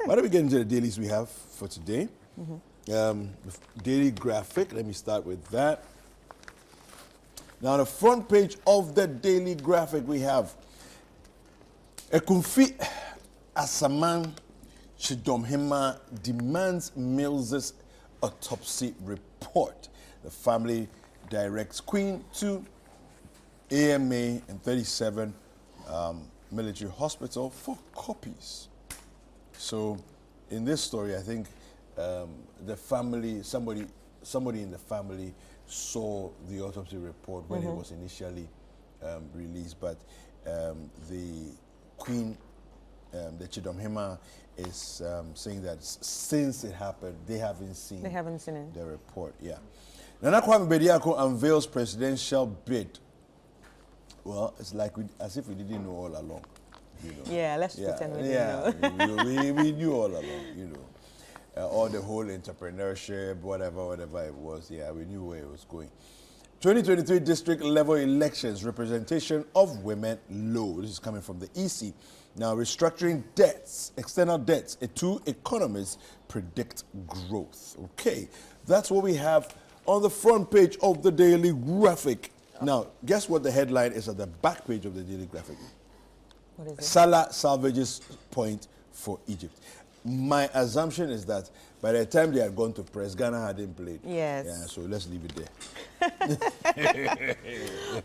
Why don't we get into the dailies we have for today? The daily graphic, let me start with that. Now, on the front page of the daily graphic, we have Ekumfi Asaman Chidomhima demands Mills's autopsy report. The family directs Queen to AMA and 37 military hospital for copies. So, in this story, I think the family, somebody in the family saw the autopsy report when it was initially released, but the Queen, the Chidomhima, is saying that since it happened, they haven't seen it. The report. Yeah. Nana Kwame Bediako unveils presidential bid. Well, it's like as if we didn't know all along. You know. Yeah, let's pretend we didn't know. we knew all along, you know. All the whole entrepreneurship, whatever it was, yeah, we knew where it was going. 2023 district level elections, representation of women low. This is coming from the EC. Now, restructuring debts, external debts. Two economists predict growth. Okay, that's what we have on the front page of the daily graphic. Now, guess what the headline is at the back page of the daily graphic? What is it? Salah salvages point for Egypt. My assumption is that by the time they had gone to press, Ghana hadn't played. Yes. Yeah, so let's leave it there.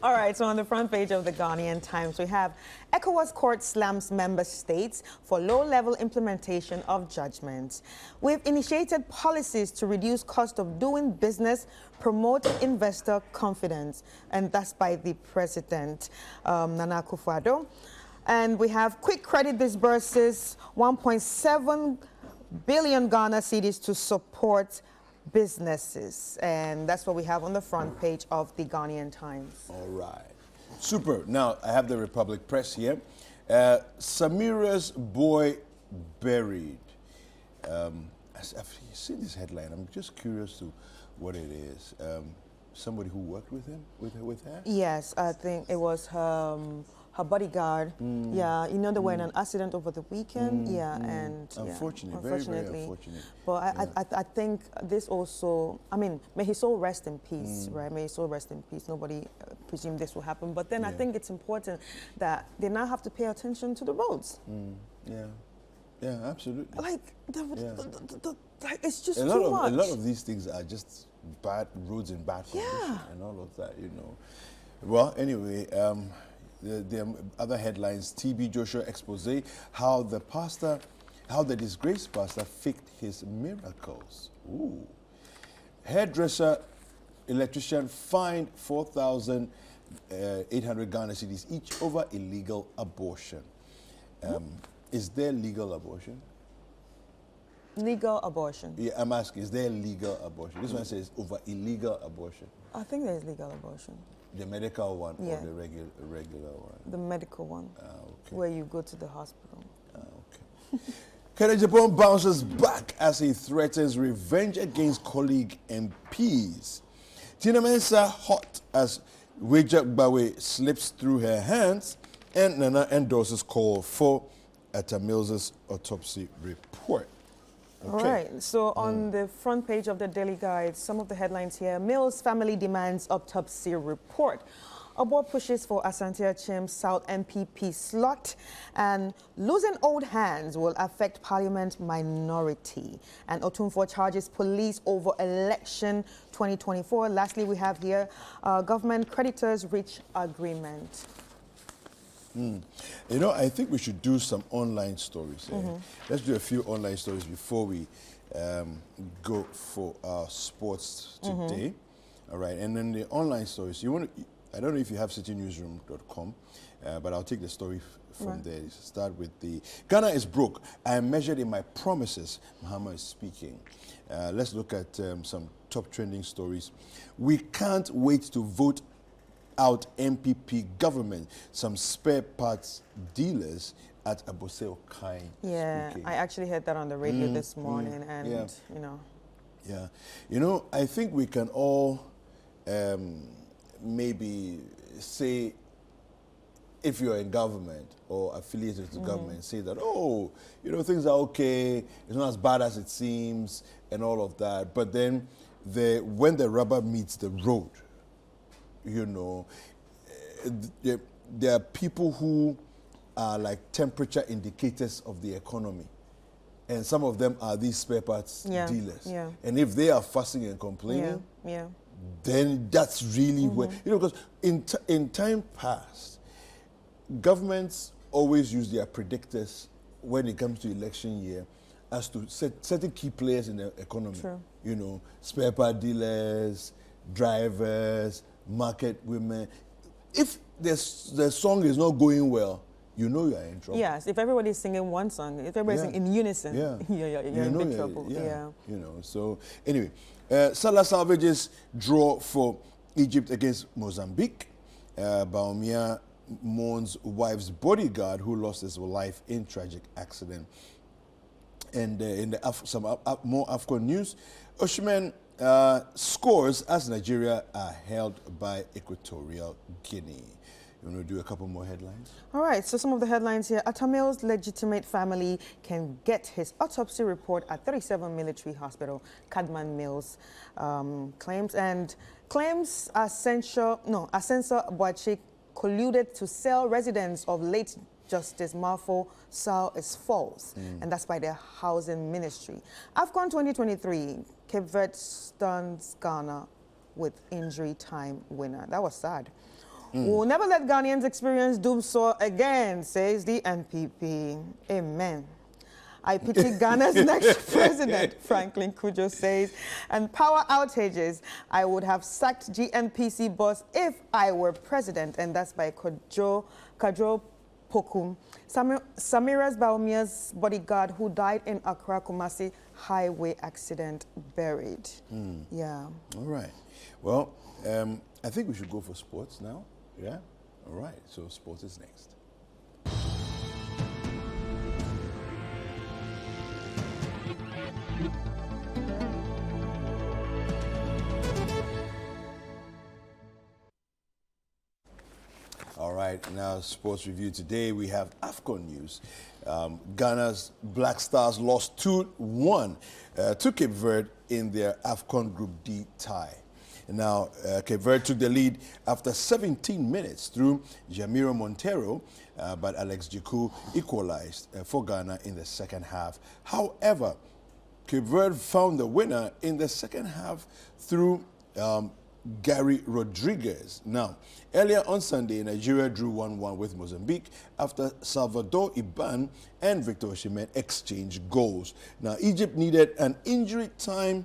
All right, so on the front page of the Ghanaian Times, we have ECOWAS court slams member states for low-level implementation of judgments. We've initiated policies to reduce cost of doing business, promote investor confidence, and that's by the president, Nana Akufo-Addo. And we have quick credit disburses, 1.7 billion Ghana cedis to support businesses. And that's what we have on the front page of the Ghanaian Times. All right. Super. Now, I have the Republic Press here. Samira's boy buried. I've seen this headline. I'm just curious to what it is. Somebody who worked with him, with her? Yes, I think it was her bodyguard. Yeah, you know, they were in an accident over the weekend. And unfortunate, yeah, unfortunately. Very unfortunate. But I think this also, I mean, may his soul rest in peace, right? May his soul rest in peace. Nobody presumed this will happen. But then I think it's important that they now have to pay attention to the roads. Yeah, absolutely. Like, like it's just too much. A lot of these things are just bad roads in bad condition and all of that, you know. Well, anyway, the other headlines: TB Joshua expose how the disgraced pastor faked his miracles. Ooh. Hairdresser, electrician fined 4,800 Ghana cedis each over illegal abortion. Is there legal abortion? Legal abortion. Yeah, I'm asking, is there legal abortion? This one says over illegal abortion. I think there's legal abortion. The medical one Yeah. or the regular one? The medical one, where you go to the hospital. Okay. Kennedy Japan bounces back as he threatens revenge against colleague MPs. Tina Mensah hot as Wejak Bawe slips through her hands, and Nana endorses call for Atta Mills's autopsy report. Okay. All right, so on the front page of the Daily Guide, some of the headlines here: Mills family demands autopsy report. Abo pushes for Asante Achim's South MPP slot, and losing old hands will affect Parliament minority. And Otunfor charges police over election 2024. Lastly, we have here government creditors reach agreement. You know, I think we should do some online stories. Let's do a few online stories before we go for our sports today. All right, and then the online stories. I don't know if you have citynewsroom.com, but I'll take the story from there. Start with the Ghana is broke. I am measured in my promises. Mahama is speaking. Let's look at some top trending stories. We can't wait to vote out MPP government. Some spare parts dealers at Aboseo Kai. Yeah, speaking. I actually heard that on the radio this morning, and you know. Yeah, you know, I think we can all maybe say if you're in government or affiliated to government, say that, oh, things are okay, it's not as bad as it seems, and all of that. But then when the rubber meets the road, there are people who are like temperature indicators of the economy. And some of them are these spare parts dealers. Yeah. And if they are fussing and complaining, then that's really where, because in time past, governments always use their predictors when it comes to election year as to certain key players in the economy. True. Spare part dealers, drivers, market women. If the song is not going well, you are in trouble. Yes, if everybody's singing one song, if everybody's singing in unison, you're in big trouble. So anyway, Salah Salvage's draw for Egypt against Mozambique. Baumia mourns wife's bodyguard who lost his life in tragic accident. And in some more AFCON news, Osimhen scores as Nigeria are held by Equatorial Guinea. You want to do a couple more headlines? All right, so some of the headlines here. Atamil's legitimate family can get his autopsy report at 37 Military Hospital, Cadman Mills claims Asensio Boachi colluded to sell residence of late Justice Marfo Sal is false, and that's by the Housing Ministry. AFCON 2023, Cape Verde stuns Ghana with injury time winner. That was sad. We'll never let Ghanaians experience doom so again, says the NPP. Amen. I pity Ghana's next president, Franklin Kujo says. And power outages. I would have sacked GNPC boss if I were president. And that's by Kadjo Pokum. Samira's Baumia's bodyguard who died in Accra Kumasi highway accident buried. Yeah. All right. Well, I think we should go for sports now. Yeah? All right. So sports is next. All right, now sports review today. We have AFCON news. Ghana's Black Stars lost 2-1 to Cape Verde in their AFCON Group D tie. Now, Cape Verde took the lead after 17 minutes through Jamiro Montero, but Alex Jiku equalized for Ghana in the second half. However, Cape Verde found the winner in the second half through Gary Rodriguez. Now, earlier on Sunday, Nigeria drew 1-1 with Mozambique after Salvador Iban and Victor Osimhen exchanged goals. Now, Egypt needed an injury time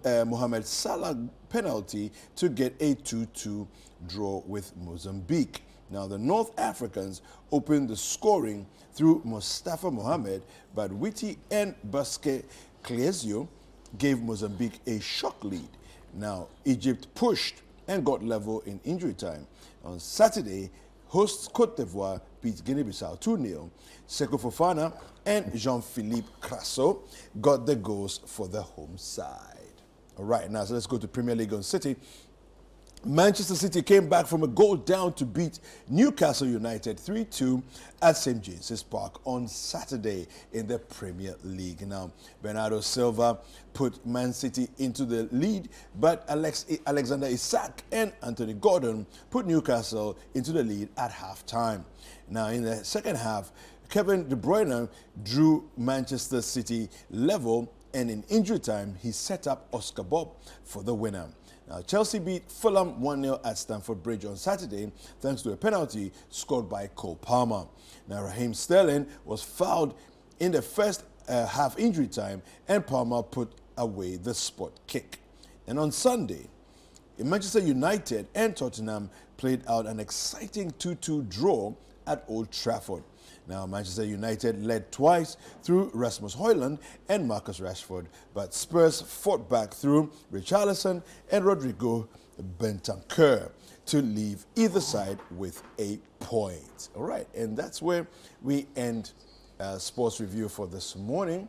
Mohamed Salah penalty to get a 2-2 draw with Mozambique. Now, the North Africans opened the scoring through Mustafa Mohamed, but Witty and Basque Clesio gave Mozambique a shock lead. Now, Egypt pushed and got level in injury time. On Saturday, hosts Côte d'Ivoire beat Guinea-Bissau 2-0. Seko Fofana and Jean-Philippe Crasso got the goals for the home side. All right, now so let's go to Premier League on City. Manchester City came back from a goal down to beat Newcastle United 3-2 at St. James's Park on Saturday in the Premier League. Now, Bernardo Silva put Man City into the lead, but Alexander Isak and Anthony Gordon put Newcastle into the lead at halftime. Now, in the second half, Kevin De Bruyne drew Manchester City level, and in injury time, he set up Oscar Bob for the winner. Now, Chelsea beat Fulham 1-0 at Stamford Bridge on Saturday thanks to a penalty scored by Cole Palmer. Now, Raheem Sterling was fouled in the first half injury time, and Palmer put away the spot kick. And on Sunday, Manchester United and Tottenham played out an exciting 2-2 draw at Old Trafford. Now, Manchester United led twice through Rasmus Højlund and Marcus Rashford, but Spurs fought back through Richarlison and Rodrigo Bentancur to leave either side with a point. All right, and that's where we end sports review for this morning.